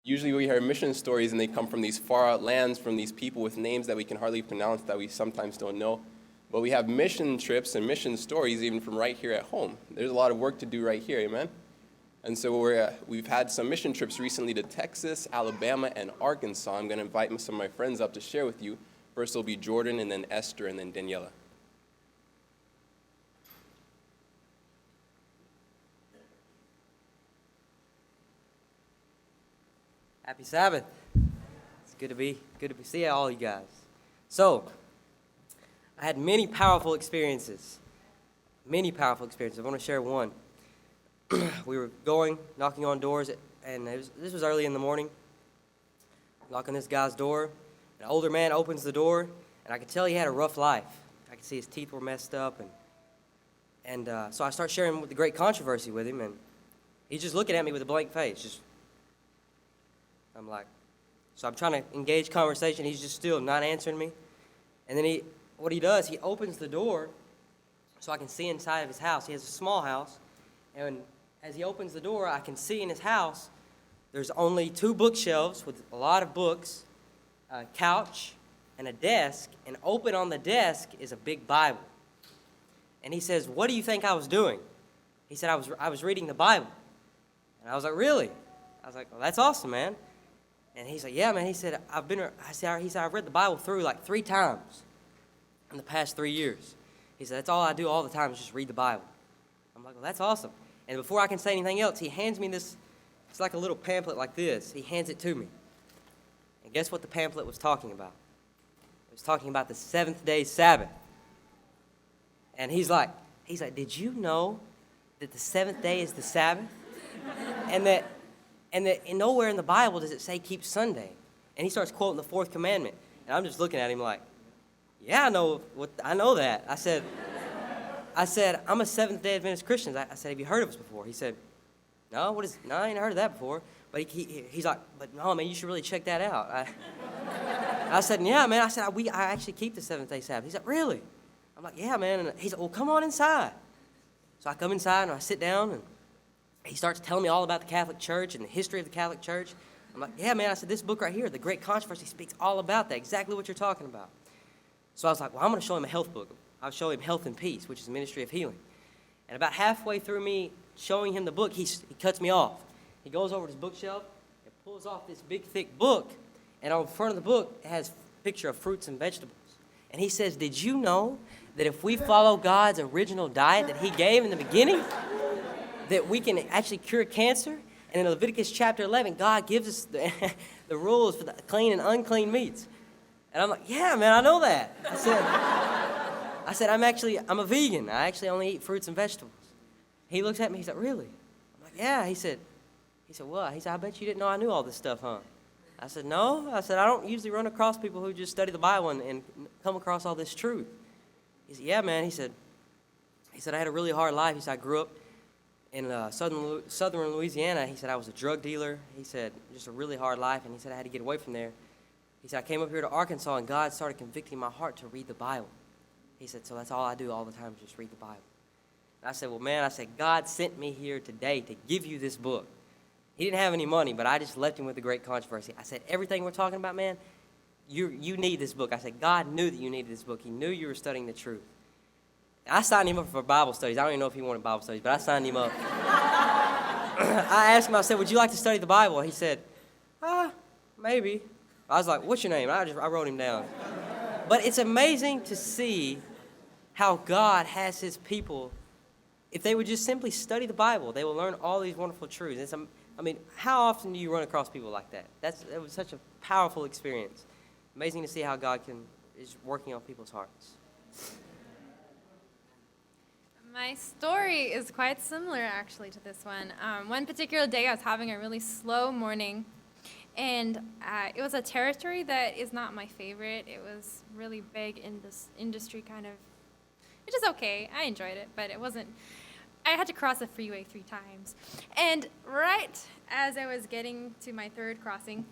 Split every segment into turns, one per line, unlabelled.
Usually we hear mission stories and they come from these far out lands, from these people with names that we can hardly pronounce, that we sometimes don't know. But we have mission trips and mission stories even from right here at home. There's a lot of work to do right here, amen? And so we've had some mission trips recently to Texas, Alabama, and Arkansas. I'm going to invite some of my friends up to share with you. First will be Jordan, and then Esther, and then Daniela.
Happy Sabbath. It's good to see all you guys. So, I had many powerful experiences. I want to share one. We were knocking on doors, and this was early in the morning. Knocking this guy's door. An older man opens the door, and I could tell he had a rough life. I could see his teeth were messed up, and so I start sharing the great controversy with him, and he's just looking at me with a blank face. So I'm trying to engage conversation. He's just still not answering me. And then what he does, he opens the door so I can see inside of his house. He has a small house, and as he opens the door, I can see in his house there's only 2 bookshelves with a lot of books, a couch, and a desk, and open on the desk is a big Bible. And he says, "What do you think I was doing?" He said, I was reading the Bible. And I was like, "Really?" I was like, "Well, that's awesome, man." And he's like, "Yeah, man." He said, I've read the Bible through like 3 times in the past 3 years. He said, "That's all I do all the time is just read the Bible." I'm like, "Well, that's awesome." And before I can say anything else, he hands me this. It's like a little pamphlet like this. He hands it to me. And guess what the pamphlet was talking about? It was talking about the 7th-day Sabbath. And he's like, "Did you know that the 7th day is the Sabbath? And that nowhere in the Bible does it say keep Sunday." And he starts quoting the 4th commandment. And I'm just looking at him like, "Yeah, I know that." I said, "I'm a Seventh-day Adventist Christian." I said, "Have you heard of us before?" He said, No, I ain't heard of that before." But he's like, "But no, man, you should really check that out." I said, "Yeah, man." I said, I actually keep the 7th-day Sabbath." He's like, "Really?" I'm like, "Yeah, man." And he's like, "Well, come on inside." So I come inside and I sit down, and he starts telling me all about the Catholic Church and the history of the Catholic Church. I'm like, "Yeah, man." I said, "This book right here, The Great Controversy, speaks all about that, exactly what you're talking about." So I was like, "Well, I'm going to show him a health book." I'll show him Health and Peace, which is a ministry of healing. And about halfway through me showing him the book, he cuts me off. He goes over to his bookshelf and pulls off this big, thick book. And on the front of the book, it has a picture of fruits and vegetables. And he says, "Did you know that if we follow God's original diet that he gave in the beginning, that we can actually cure cancer?" And in Leviticus chapter 11, God gives us the rules for the clean and unclean meats. And I'm like, "Yeah, man, I know that." I said, I'm a vegan. I actually only eat fruits and vegetables." He looks at me, he's like, "Really?" I'm like, "Yeah." He said, "What?" He said, "I bet you didn't know I knew all this stuff, huh?" I said, "No." I said, "I don't usually run across people who just study the Bible and come across all this truth." He said, "Yeah, man." He said, "I had a really hard life." He said, "I grew up in southern Louisiana." He said, "I was a drug dealer." He said, "Just a really hard life." And he said, "I had to get away from there." He said, "I came up here to Arkansas, and God started convicting my heart to read the Bible." He said, "So that's all I do all the time is just read the Bible." And I said, "Well, man," "God sent me here today to give you this book." He didn't have any money, but I just left him with the great controversy. I said, "Everything we're talking about, man, you need this book." I said, "God knew that you needed this book. He knew you were studying the truth." I signed him up for Bible studies. I don't even know if he wanted Bible studies, but I signed him up. I asked him, I said, "Would you like to study the Bible?" He said, "Maybe." I was like, "What's your name?" I wrote him down. But it's amazing to see how God has his people. If they would just simply study the Bible, they will learn all these wonderful truths. How often do you run across people like that? It was such a powerful experience. Amazing to see how God is working on people's hearts.
My story is quite similar, actually, to this one. One particular day, I was having a really slow morning, and it was a territory that is not my favorite. It was really big in this industry kind of. Which is okay. I enjoyed it, but it wasn't. I had to cross the freeway 3 times. And right as I was getting to my 3rd crossing,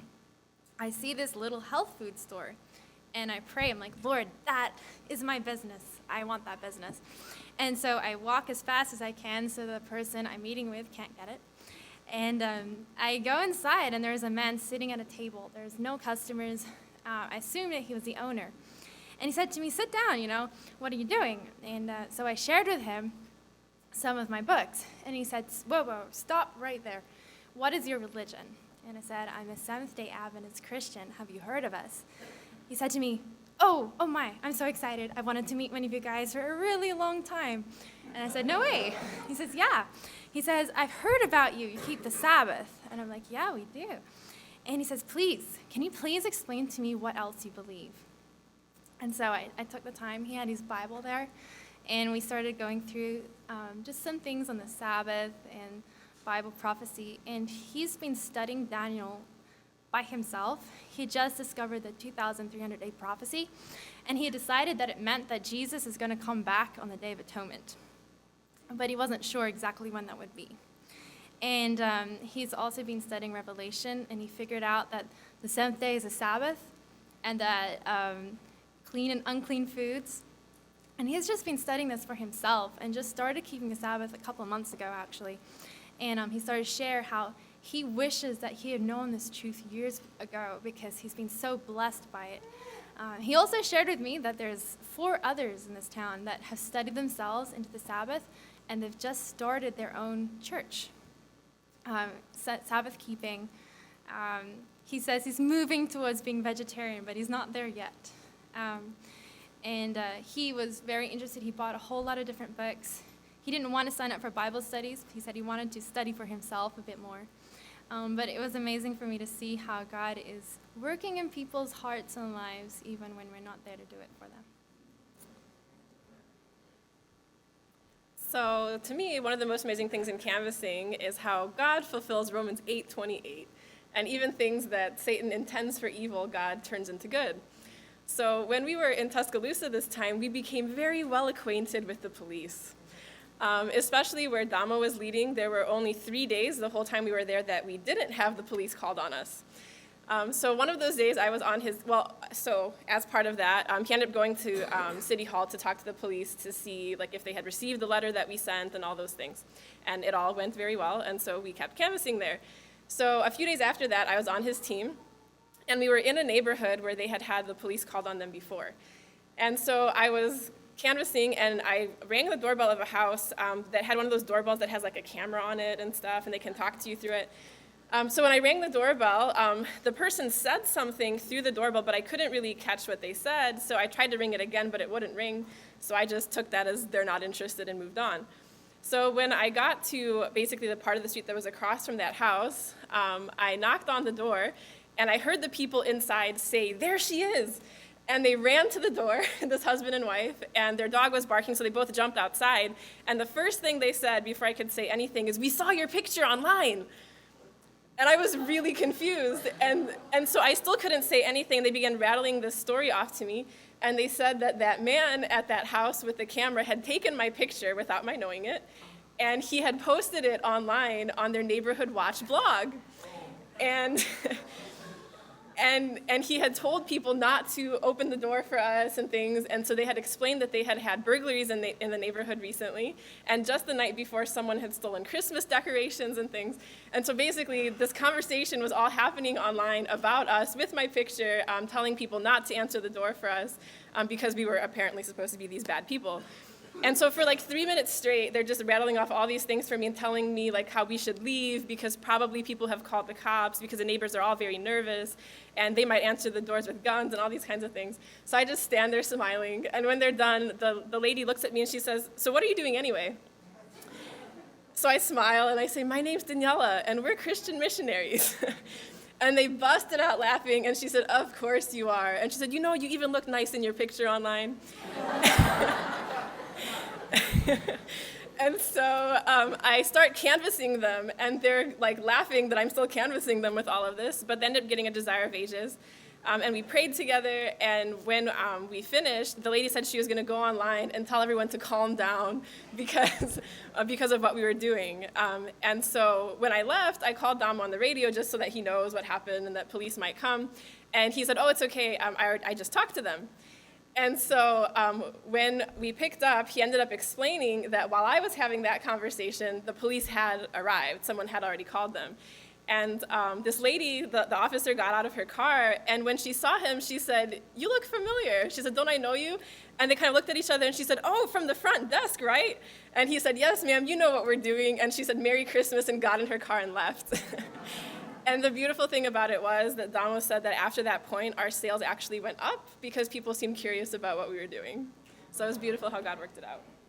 I see this little health food store. And I pray, I'm like, "Lord, that is my business. I want that business." And so I walk as fast as I can so the person I'm meeting with can't get it. And I go inside, and there's a man sitting at a table. There's no customers. I assumed that he was the owner. And he said to me, sit down, what are you doing? And so I shared with him some of my books. And he said, whoa, stop right there. What is your religion? And I said, I'm a Seventh-day Adventist Christian. Have you heard of us? He said to me, oh my, I'm so excited. I wanted to meet one of you guys for a really long time. And I said, no way. He says, yeah. He says, I've heard about you. You keep the Sabbath. And I'm like, yeah, we do. And he says, can you please explain to me what else you believe? And so I took the time. He had his Bible there. And we started going through just some things on the Sabbath and Bible prophecy. And he's been studying Daniel by himself. He just discovered the 2,300-day prophecy. And he decided that it meant that Jesus is going to come back on the Day of Atonement. But he wasn't sure exactly when that would be. And he's also been studying Revelation, and he figured out that the seventh day is a Sabbath, and that clean and unclean foods. And he's just been studying this for himself, and just started keeping the Sabbath a couple of months ago, actually. And he started to share how he wishes that he had known this truth years ago, because he's been so blessed by it. He also shared with me that there's 4 others in this town that have studied themselves into the Sabbath, and they've just started their own church, Sabbath keeping. He says he's moving towards being vegetarian, but he's not there yet. And he was very interested. He bought a whole lot of different books. He didn't want to sign up for Bible studies. He said he wanted to study for himself a bit more. But it was amazing for me to see how God is working in people's hearts and lives, even when we're not there to do it for them.
So to me, one of the most amazing things in canvassing is how God fulfills Romans 8:28, and even things that Satan intends for evil, God turns into good. So when we were in Tuscaloosa this time, we became very well acquainted with the police. Especially where Damo was leading, there were only 3 days the whole time we were there that we didn't have the police called on us. So one of those days I was on so as part of that, he ended up going to City Hall to talk to the police to see if they had received the letter that we sent and all those things. And it all went very well, and so we kept canvassing there. So a few days after that, I was on his team, and we were in a neighborhood where they had the police called on them before. And so I was canvassing, and I rang the doorbell of a house that had one of those doorbells that has a camera on it and stuff, and they can talk to you through it. So when I rang the doorbell, the person said something through the doorbell, but I couldn't really catch what they said, so I tried to ring it again, but it wouldn't ring, so I just took that as they're not interested and moved on. So when I got to basically the part of the street that was across from that house, I knocked on the door, and I heard the people inside say, "There she is!" And they ran to the door, this husband and wife, and their dog was barking, so they both jumped outside. And the first thing they said before I could say anything is, "We saw your picture online." And I was really confused, and so I still couldn't say anything. They began rattling this story off to me, and they said that that man at that house with the camera had taken my picture without my knowing it, and he had posted it online on their Neighborhood Watch blog. And he had told people not to open the door for us and things, and so they had explained that they had had burglaries in the neighborhood recently, and just the night before someone had stolen Christmas decorations and things. And so basically this conversation was all happening online about us with my picture, telling people not to answer the door for us because we were apparently supposed to be these bad people. And so for 3 minutes straight, they're just rattling off all these things for me and telling me how we should leave because probably people have called the cops because the neighbors are all very nervous and they might answer the doors with guns and all these kinds of things. So I just stand there smiling. And when they're done, the lady looks at me and she says, "So what are you doing anyway?" So I smile and I say, "My name's Daniela and we're Christian missionaries." And they busted out laughing and she said, "Of course you are." And she said, "You even look nice in your picture online." And so I start canvassing them, and they're laughing that I'm still canvassing them with all of this, but they ended up getting a Desire of Ages. And we prayed together, and when we finished, the lady said she was going to go online and tell everyone to calm down because of what we were doing. And so when I left, I called Dom on the radio just so that he knows what happened and that police might come. And he said, "Oh, it's okay, I just talked to them." And so when we picked up, he ended up explaining that while I was having that conversation, the police had arrived. Someone had already called them. And this lady, the officer, got out of her car, and when she saw him, she said, "You look familiar." She said, "Don't I know you?" And they kind of looked at each other, and she said, "Oh, from the front desk, right?" And he said, "Yes, ma'am, you know what we're doing." And she said, "Merry Christmas," and got in her car and left. And the beautiful thing about it was that Damo said that after that point, our sales actually went up because people seemed curious about what we were doing. So it was beautiful how God worked it out.